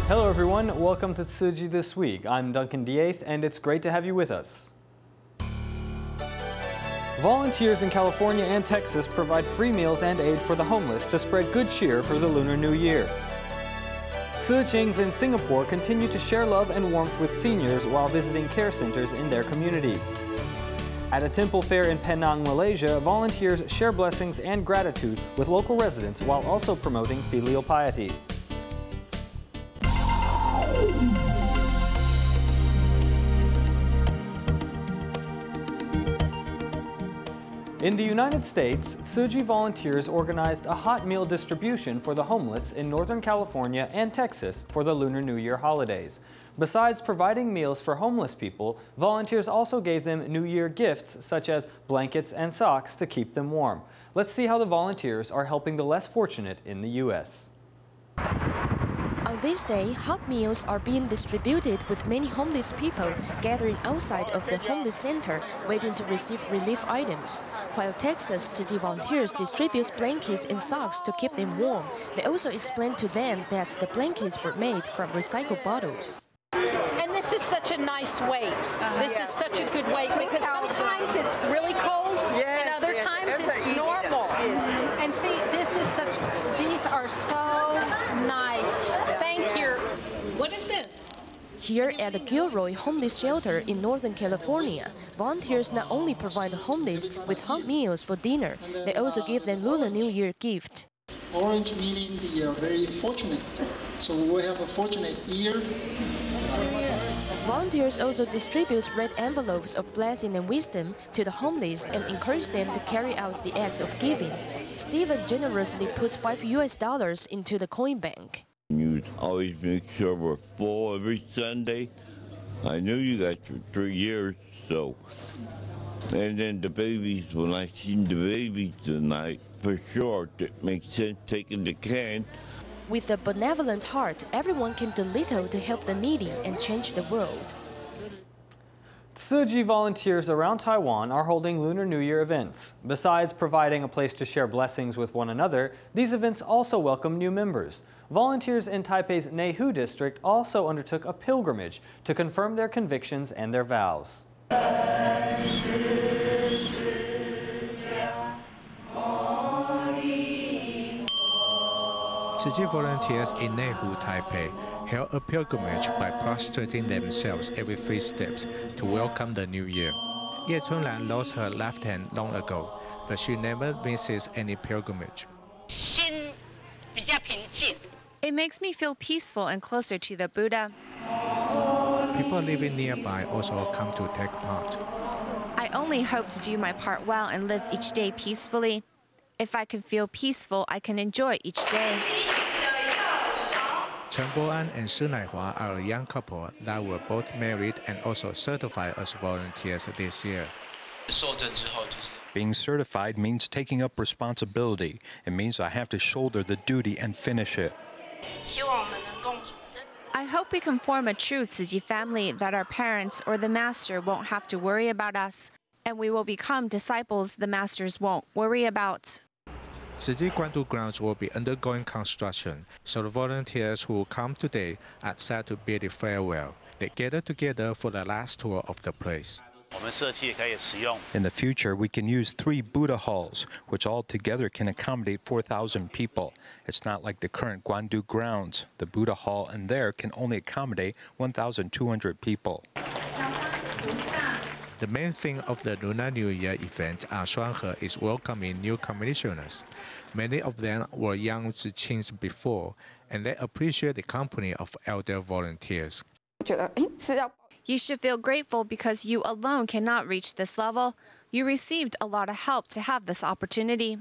Hello everyone, welcome to Tzu Chings This Week. I'm Duncan DeAeth and it's great to have you with us. Volunteers in California and Texas provide free meals and aid for the homeless to spread good cheer for the Lunar New Year. Tzu Chings in Singapore continue to share love and warmth with seniors while visiting care centers in their community. At a temple fair in Peneng, Malaysia, volunteers share blessings and gratitude with local residents while also promoting filial piety. In the United States, Tzu Chings volunteers organized a hot meal distribution for the homeless in Northern California and Texas for the Lunar New Year holidays. Besides providing meals for homeless people, volunteers also gave them New Year gifts such as blankets and socks to keep them warm. Let's see how the volunteers are helping the less fortunate in the U.S. On this day, hot meals are being distributed with many homeless people gathering outside of the homeless center waiting to receive relief items. While Texas Tzu Chings volunteers distribute blankets and socks to keep them warm, they also explain to them that the blankets were made from recycled bottles. And this is such a nice weight. This is such a good weight because sometimes it's really cold and other times it's normal. And see, these are so nice. Thank you. What is this? Here at the Gilroy Homeless Shelter in Northern California, volunteers not only provide the homeless with hot meals for dinner, they also give them Lunar New Year gift. Orange meaning the very fortunate. So we have a fortunate year. Volunteers also distribute red envelopes of blessing and wisdom to the homeless and encourage them to carry out the acts of giving. Stephen generously puts $5 into the coin bank. You always make sure we're full every Sunday. I knew you guys for 3 years, so. And then the babies, when I seen the babies tonight, for sure, it makes sense taking the can. With a benevolent heart, everyone can do little to help the needy and change the world. Tzu Chings volunteers around Taiwan are holding Lunar New Year events. Besides providing a place to share blessings with one another, these events also welcome new members. Volunteers in Taipei's Neihu district also undertook a pilgrimage to confirm their convictions and their vows. Tzu Chings volunteers in Neihu, Taipei, held a pilgrimage by prostrating themselves every 3 steps to welcome the new year. Ye Chunlan lost her left hand long ago, but she never misses any pilgrimage. It makes me feel peaceful and closer to the Buddha. People living nearby also come to take part. I only hope to do my part well and live each day peacefully. If I can feel peaceful, I can enjoy each day. Chen Bo-an and Shi Naihua are a young couple that were both married and also certified as volunteers this year. Being certified means taking up responsibility. It means I have to shoulder the duty and finish it. I hope we can form a true Tzu Chings family that our parents or the master won't have to worry about us, and we will become disciples the masters won't worry about. Tzu Chings Guandu grounds will be undergoing construction, so the volunteers who come today are sad to bid it farewell. They gather together for the last tour of the place. In the future, we can use 3 Buddha halls, which all together can accommodate 4,000 people. It's not like the current Guandu grounds. The Buddha hall in there can only accommodate 1,200 people. The main theme of the Lunar New Year event at Shuanghe is welcoming new commissioners. Many of them were young Tzu Chings before, and they appreciate the company of elder volunteers. You should feel grateful because you alone cannot reach this level. You received a lot of help to have this opportunity.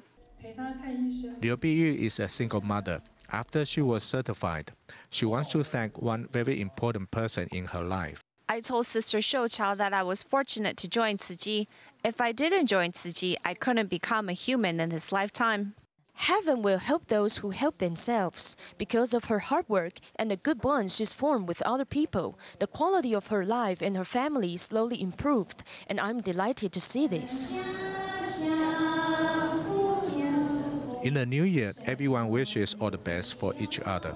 Liu Biyu is a single mother. After she was certified, she wants to thank one very important person in her life. I told Sister Shouchao that I was fortunate to join Tzu Chings. If I didn't join Tzu Chings, I couldn't become a human in this lifetime. Heaven will help those who help themselves. Because of her hard work and the good bonds she's formed with other people, the quality of her life and her family slowly improved, and I'm delighted to see this. In the new year, everyone wishes all the best for each other.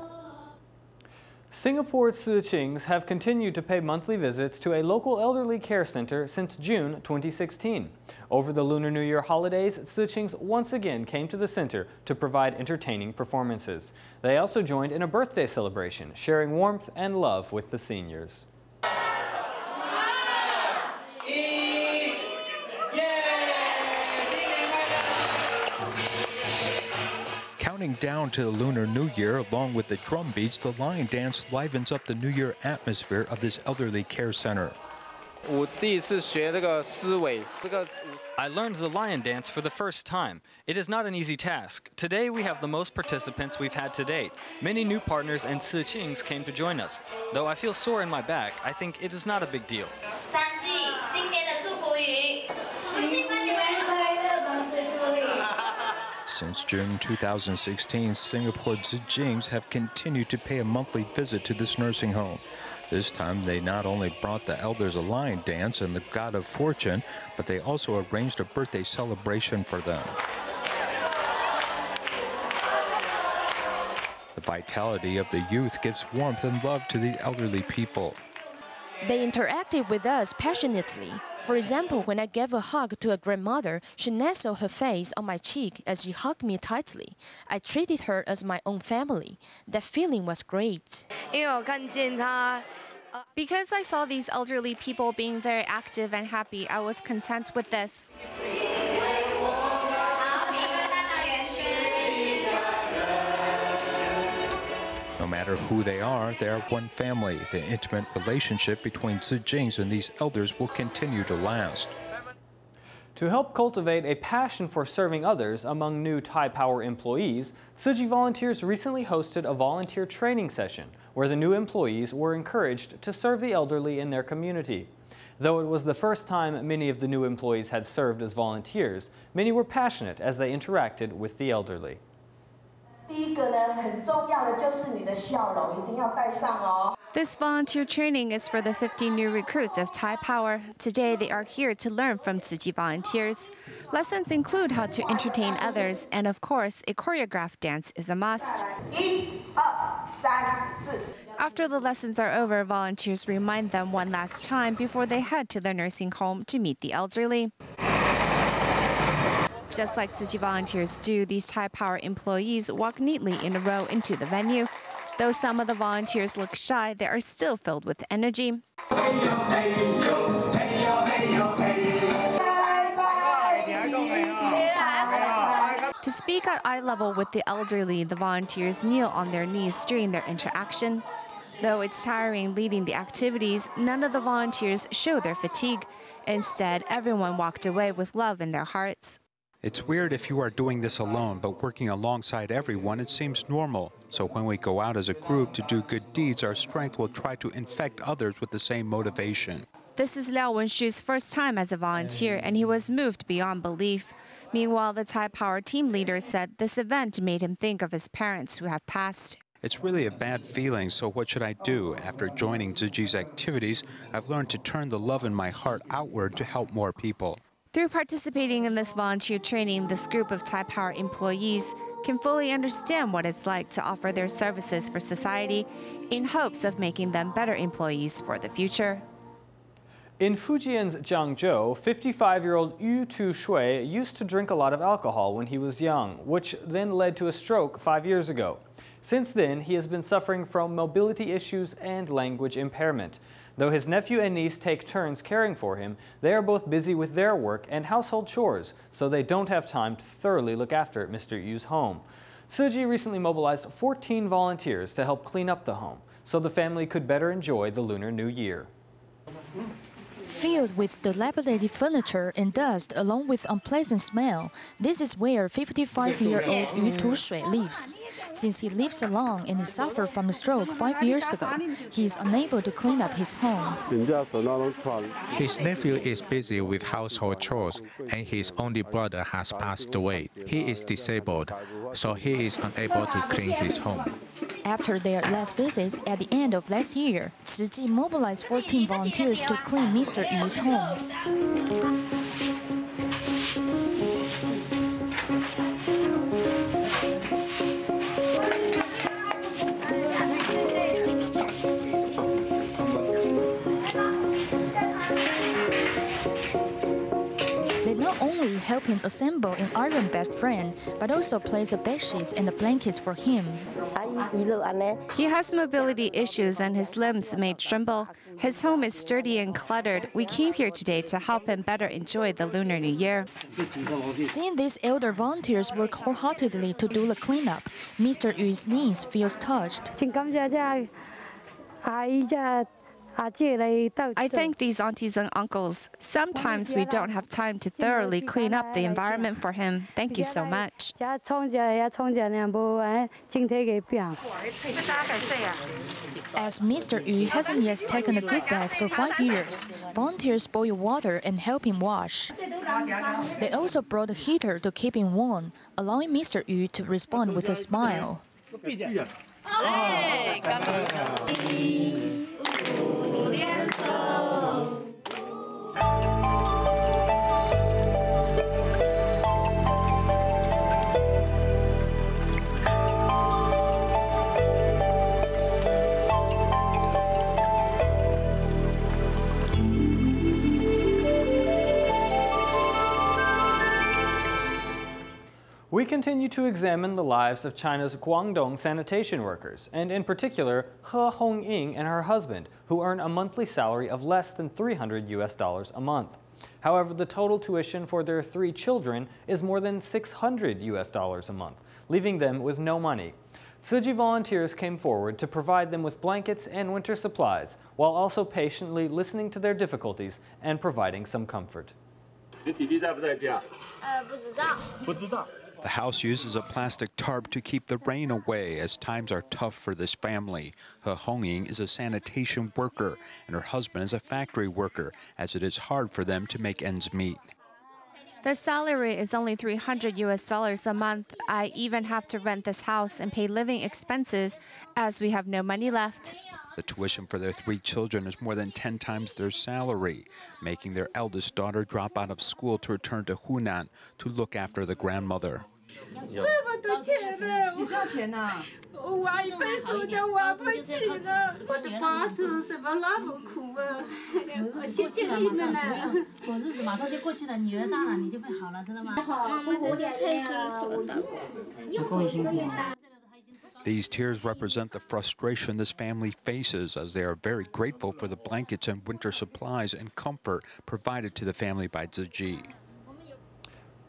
Singapore's Tzu Chings have continued to pay monthly visits to a local elderly care center since June 2016. Over the Lunar New Year holidays, Tzu Chings once again came to the center to provide entertaining performances. They also joined in a birthday celebration, sharing warmth and love with the seniors. Counting down to the Lunar New Year, along with the drum beats, the lion dance livens up the New Year atmosphere of this elderly care center. I learned the lion dance for the first time. It is not an easy task. Today we have the most participants we've had to date. Many new partners and Tzu Chings came to join us. Though I feel sore in my back, I think it is not a big deal. Since June 2016, Singapore Tzu Chings have continued to pay a monthly visit to this nursing home. This time, they not only brought the elders a lion dance and the God of Fortune, but they also arranged a birthday celebration for them. The vitality of the youth gives warmth and love to these elderly people. They interacted with us passionately. For example, when I gave a hug to a grandmother, she nestled her face on my cheek as she hugged me tightly. I treated her as my own family. That feeling was great. Because I saw these elderly people being very active and happy, I was content with this. No matter who they are one family. The intimate relationship between Tzu Chings and these elders will continue to last. To help cultivate a passion for serving others among new Thai Power employees, Tzu Chi volunteers recently hosted a volunteer training session where the new employees were encouraged to serve the elderly in their community. Though it was the first time many of the new employees had served as volunteers, many were passionate as they interacted with the elderly. This volunteer training is for the 50 new recruits of Thai Power. Today, they are here to learn from Tzu Chi volunteers. Lessons include how to entertain others, and of course, a choreographed dance is a must. After the lessons are over, volunteers remind them one last time before they head to the nursing home to meet the elderly. Just like Tzu Chi volunteers do, these Thai Power employees walk neatly in a row into the venue. Though some of the volunteers look shy, they are still filled with energy. To speak at eye level with the elderly, the volunteers kneel on their knees during their interaction. Though it's tiring leading the activities, none of the volunteers show their fatigue. Instead, everyone walked away with love in their hearts. It's weird if you are doing this alone, but working alongside everyone, it seems normal. So when we go out as a group to do good deeds, our strength will try to infect others with the same motivation. This is Liao Wenshu's first time as a volunteer, and he was moved beyond belief. Meanwhile, the Thai Power team leader said this event made him think of his parents who have passed. It's really a bad feeling, so what should I do? After joining Tzu Chi's activities, I've learned to turn the love in my heart outward to help more people. Through participating in this volunteer training, this group of Thai Power employees can fully understand what it's like to offer their services for society in hopes of making them better employees for the future. In Fujian's Jiangzhou, 55-year-old Yu Tu Shui used to drink a lot of alcohol when he was young, which then led to a stroke 5 years ago. Since then, he has been suffering from mobility issues and language impairment. Though his nephew and niece take turns caring for him, they are both busy with their work and household chores, so they don't have time to thoroughly look after Mr. Yu's home. Tzu Chi recently mobilized 14 volunteers to help clean up the home, so the family could better enjoy the Lunar New Year. Filled with dilapidated furniture and dust along with unpleasant smell, this is where 55-year-old Yu Tu Shui lives. Since he lives alone and he suffered from a stroke 5 years ago, he is unable to clean up his home. His nephew is busy with household chores, and his only brother has passed away. He is disabled, so he is unable to clean his home. After their last visits at the end of last year, Tzu Chi mobilized 14 volunteers to clean Mr. Yu's home. help him assemble an iron bed frame, but also place the bed sheets and the blankets for him. He has mobility issues and his limbs may tremble. His home is dirty and cluttered. We came here today to help him better enjoy the Lunar New Year. Seeing these elder volunteers work wholeheartedly to do the cleanup, Mr. Yu's niece feels touched. I thank these aunties and uncles. Sometimes we don't have time to thoroughly clean up the environment for him. Thank you so much. As Mr. Yu hasn't yet taken a good bath for 5 years, volunteers boil water and help him wash. They also brought a heater to keep him warm, allowing Mr. Yu to respond with a smile. We continue to examine the lives of China's Guangdong sanitation workers, and in particular, He Hongying and her husband, who earn a monthly salary of less than $300 a month. However, the total tuition for their 3 children is more than $600 a month, leaving them with no money. Tzu Chings volunteers came forward to provide them with blankets and winter supplies, while also patiently listening to their difficulties and providing some comfort. The house uses a plastic tarp to keep the rain away as times are tough for this family. He Hongying is a sanitation worker and her husband is a factory worker, as it is hard for them to make ends meet. The salary is only $300 a month. I even have to rent this house and pay living expenses as we have no money left. The tuition for their 3 children is more than 10 times their salary, making their eldest daughter drop out of school to return to Hunan to look after the grandmother. These tears represent the frustration this family faces, as they are very grateful for the blankets and winter supplies and comfort provided to the family by Tzu Chings.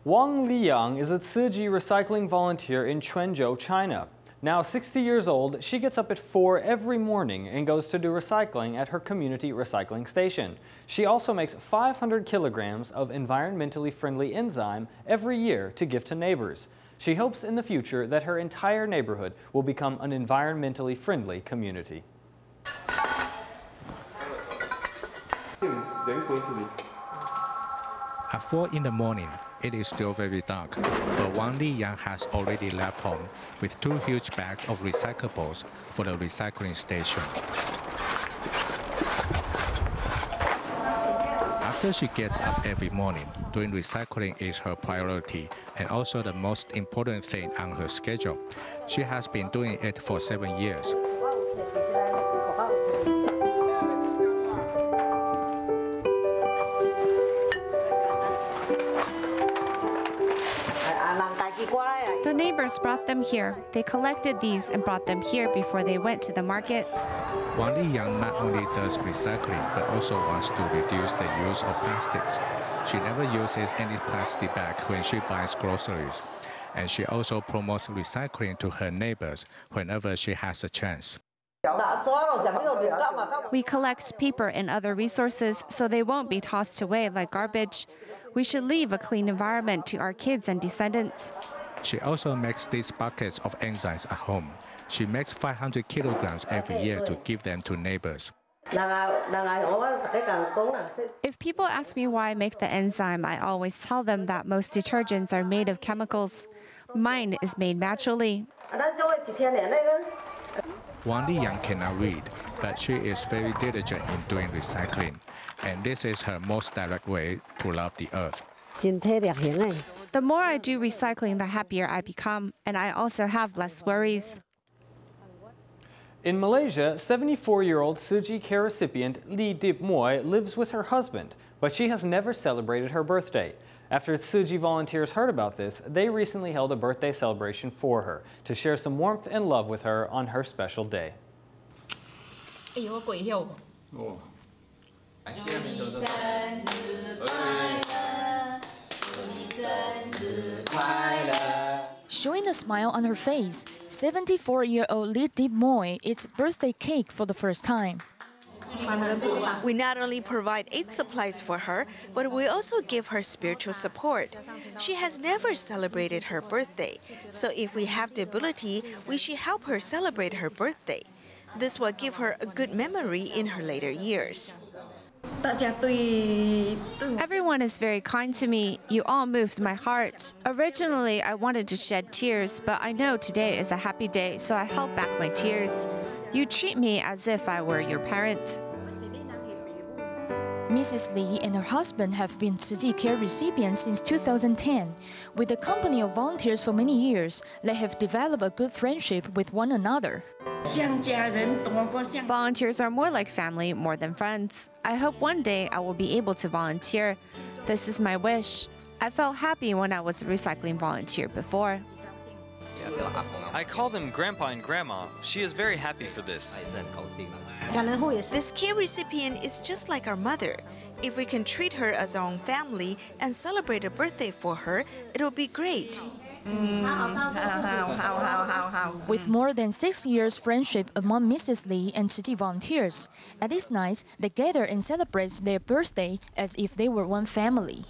Wang Liyang is a Tzu Chings recycling volunteer in Quanzhou, China. Now 60 years old, she gets up at 4 every morning and goes to do recycling at her community recycling station. She also makes 500 kilograms of environmentally friendly enzyme every year to give to neighbors. She hopes in the future that her entire neighborhood will become an environmentally friendly community. At 4 in the morning, it is still very dark, but Wang Liyang has already left home with 2 huge bags of recyclables for the recycling station. After she gets up every morning, doing recycling is her priority and also the most important thing on her schedule. She has been doing it for 7 years. The neighbors brought them here. They collected these and brought them here before they went to the markets. Wang Liyang not only does recycling, but also wants to reduce the use of plastics. She never uses any plastic bag when she buys groceries. And she also promotes recycling to her neighbors whenever she has a chance. We collect paper and other resources so they won't be tossed away like garbage. We should leave a clean environment to our kids and descendants. She also makes these buckets of enzymes at home. She makes 500 kilograms every year to give them to neighbors. If people ask me why I make the enzyme, I always tell them that most detergents are made of chemicals. Mine is made naturally. Wang Liyang cannot read, but she is very diligent in doing recycling, and this is her most direct way to love the earth. The more I do recycling, the happier I become, and I also have less worries. In Malaysia, 74-year-old Tzu Chings care recipient Lee Dip Moy lives with her husband, but she has never celebrated her birthday. After Tzu Chings volunteers heard about this, they recently held a birthday celebration for her to share some warmth and love with her on her special day. Showing a smile on her face, 74-year-old Li Dip Moy eats birthday cake for the first time. We not only provide aid supplies for her, but we also give her spiritual support. She has never celebrated her birthday, so if we have the ability, we should help her celebrate her birthday. This will give her a good memory in her later years. Everyone is very kind to me. You all moved my heart. Originally, I wanted to shed tears, but I know today is a happy day, so I held back my tears. You treat me as if I were your parent. Mrs. Li and her husband have been Tzu Chings care recipients since 2010. With a company of volunteers for many years, they have developed a good friendship with one another. Volunteers are more like family, more than friends. I hope one day I will be able to volunteer. This is my wish. I felt happy when I was a recycling volunteer before. I call them Grandpa and Grandma. She is very happy for this. This care recipient is just like our mother. If we can treat her as our own family and celebrate a birthday for her, it will be great. With more than 6 years friendship among Mrs. Li and Tzu Chings volunteers, at these nights they gather and celebrate their birthday as if they were one family.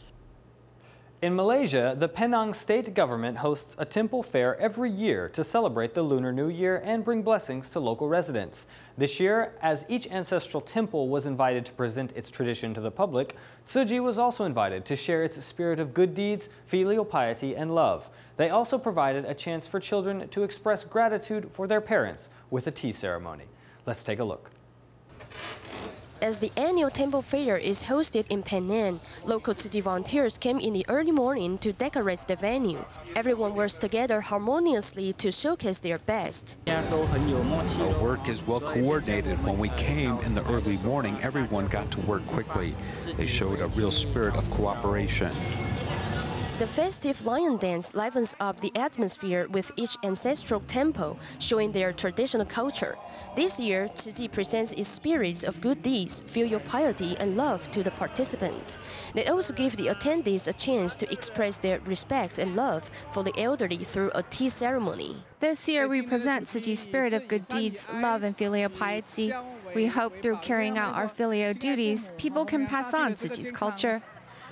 In Malaysia, the Penang state government hosts a temple fair every year to celebrate the Lunar New Year and bring blessings to local residents. This year, as each ancestral temple was invited to present its tradition to the public, Tzu Chings was also invited to share its spirit of good deeds, filial piety, and love. They also provided a chance for children to express gratitude for their parents with a tea ceremony. Let's take a look. As the annual temple fair is hosted in Penang, local Tzu Chings volunteers came in the early morning to decorate the venue. Everyone works together harmoniously to showcase their best. Our work is well coordinated. When we came in the early morning, everyone got to work quickly. They showed a real spirit of cooperation. The festive lion dance livens up the atmosphere with each ancestral temple, showing their traditional culture. This year, Tzu Chings presents its spirits of good deeds, filial piety, and love to the participants. They also give the attendees a chance to express their respect and love for the elderly through a tea ceremony. This year, we present Tzu Chings' spirit of good deeds, love, and filial piety. We hope through carrying out our filial duties, people can pass on Tzu Chings' culture.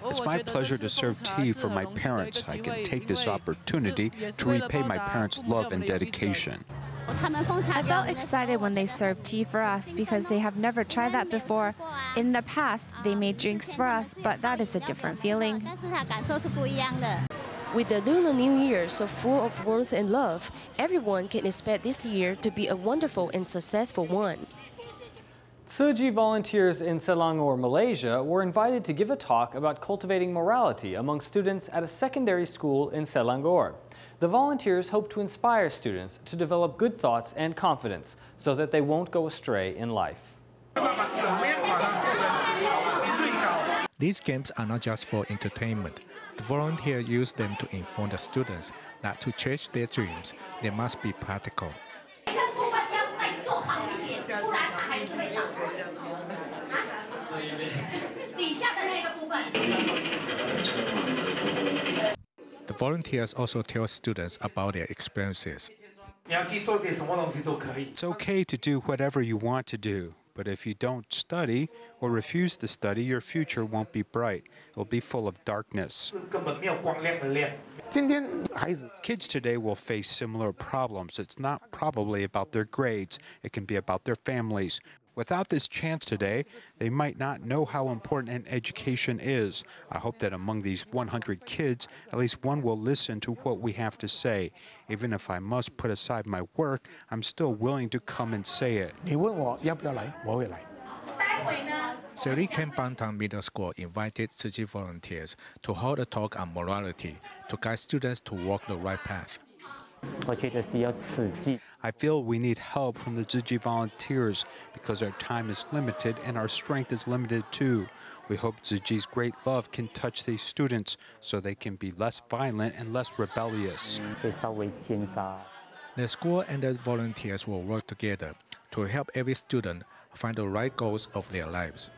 It's my pleasure to serve tea for my parents. I can take this opportunity to repay my parents' love and dedication. I felt excited when they served tea for us because they have never tried that before. In the past, they made drinks for us, but that is a different feeling. With the Lunar New Year so full of warmth and love, everyone can expect this year to be a wonderful and successful one. Tzu Chings volunteers in Selangor, Malaysia were invited to give a talk about cultivating morality among students at a secondary school in Selangor. The volunteers hope to inspire students to develop good thoughts and confidence so that they won't go astray in life. These games are not just for entertainment. The volunteers use them to inform the students that to chase their dreams, they must be practical. The volunteers also tell students about their experiences. It's okay to do whatever you want to do, but if you don't study or refuse to study, your future won't be bright. It will be full of darkness. Kids today will face similar problems. It's not probably about their grades. It can be about their families. Without this chance today, they might not know how important an education is. I hope that among these 100 kids, at least one will listen to what we have to say. Even if I must put aside my work, I'm still willing to come and say it. Seri Kempantang Middle School invited Tzu Chings volunteers to hold a talk on morality to guide students to walk the right path. I feel we need help from the Tzu Chings volunteers because our time is limited and our strength is limited too. We hope Tzu Chings' great love can touch these students so they can be less violent and less rebellious. The school and the volunteers will work together to help every student find the right goals of their lives.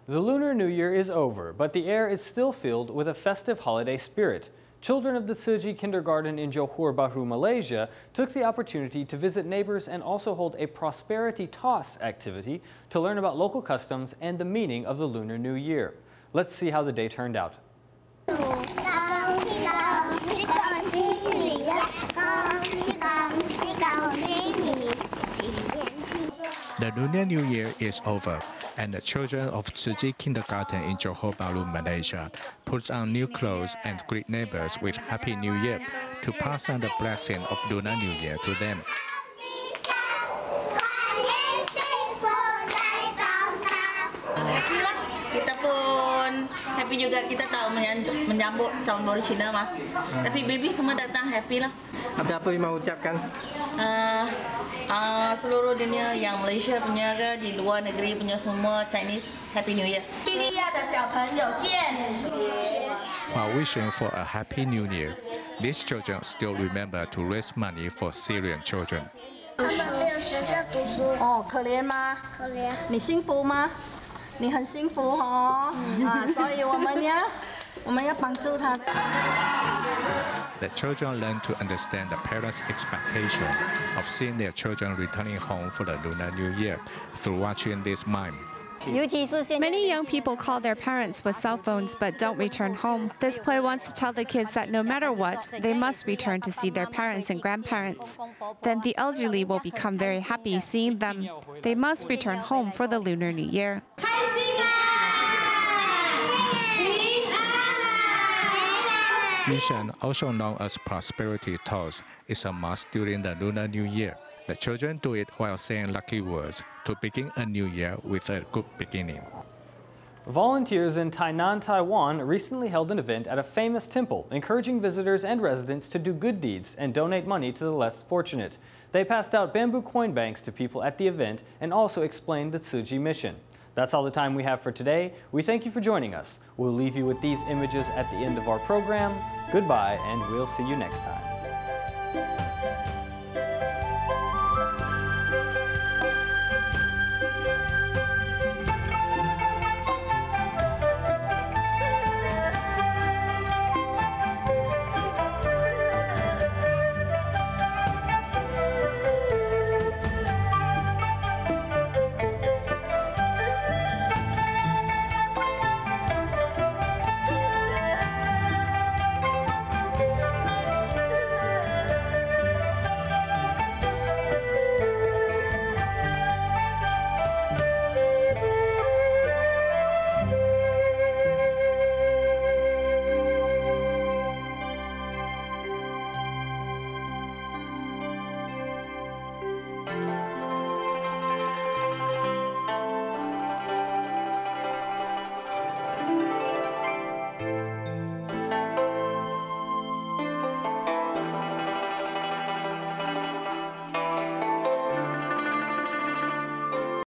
The Lunar New Year is over, but the air is still filled with a festive holiday spirit. Children of the Tzu Chings kindergarten in Johor Bahru, Malaysia, took the opportunity to visit neighbors and also hold a prosperity toss activity to learn about local customs and the meaning of the Lunar New Year. Let's see how the day turned out. The Lunar New Year is over, and the children of Tzu Chings kindergarten in Johor Bahru, Malaysia, puts on new clothes and greet neighbors with Happy New Year to pass on the blessing of Lunar New Year to them. Kita pun happy juga, kita tahu menyambut tahun baru Cina mah. Tapi baby semua datang happy lah. Apa yang mau ucapkan? Seluruh dunia yang Malaysia punya ke di luar negeri punya semua Chinese Happy New Year. While wishing for a Happy New Year, these children still remember to raise money for Syrian children. 哦，可怜吗？可怜。你幸福吗？你很幸福哦。所以我们要帮助他。The children learn to understand the parents' expectation of seeing their children returning home for the Lunar New Year through watching this mime. Many young people call their parents with cell phones but don't return home. This play wants to tell the kids that no matter what, they must return to see their parents and grandparents. Then the elderly will become very happy seeing them. They must return home for the Lunar New Year. Yushan, also known as prosperity toast, is a must during the Lunar New Year. The children do it while saying lucky words to begin a new year with a good beginning. Volunteers in Tainan, Taiwan recently held an event at a famous temple, encouraging visitors and residents to do good deeds and donate money to the less fortunate. They passed out bamboo coin banks to people at the event and also explained the Tzu Chings mission. That's all the time we have for today. We thank you for joining us. We'll leave you with these images at the end of our program. Goodbye, and we'll see you next time.